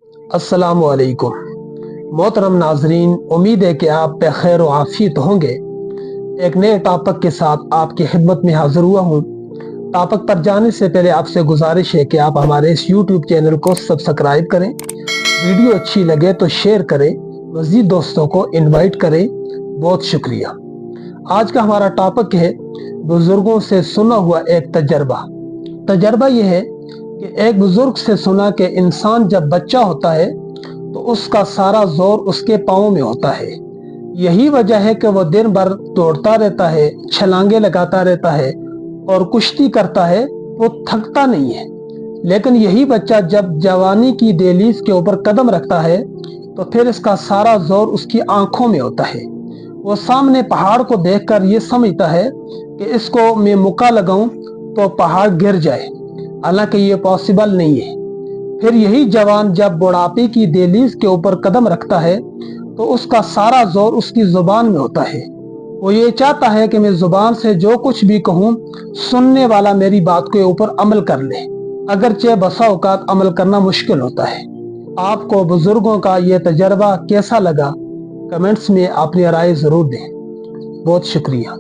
अस्सलामु अलैकुम मोहतरम नाजरीन, उम्मीद है कि आप पे खैर व आफियत होंगे। एक नए टॉपिक के साथ आपकी खिदमत में हाजिर हुआ हूँ। टॉपिक पर जाने से पहले आपसे गुजारिश है कि आप हमारे इस यूट्यूब चैनल को सब्सक्राइब करें, वीडियो अच्छी लगे तो शेयर करें, मज़ीद दोस्तों को इनवाइट करें। बहुत शुक्रिया। आज का हमारा टॉपिक है बुजुर्गों से सुना हुआ एक तजर्बा यह है कि एक बुजुर्ग से सुना कि इंसान जब बच्चा होता है तो उसका सारा जोर उसके पाँव में होता है। यही वजह है कि वो दिन भर दौड़ता रहता है, छलांगे लगाता रहता है और कुश्ती करता है, वो थकता नहीं है। लेकिन यही बच्चा जब जवानी की दहलीज के ऊपर कदम रखता है तो फिर इसका सारा जोर उसकी आंखों में होता है। वो सामने पहाड़ को देखकर ये समझता है कि इसको मैं मुक्का लगाऊं तो पहाड़ गिर जाए, हालांकि ये पॉसिबल नहीं है। फिर यही जवान जब बुढ़ापे की दहलीज के ऊपर कदम रखता है तो उसका सारा जोर उसकी जुबान में होता है। वो ये चाहता है कि मैं जुबान से जो कुछ भी कहूँ, सुनने वाला मेरी बात के ऊपर अमल कर ले, अगरचे बसा औकात अमल करना मुश्किल होता है। आपको बुजुर्गों का ये तजर्बा कैसा लगा? कमेंट्स में अपनी राय जरूर दें। बहुत शुक्रिया।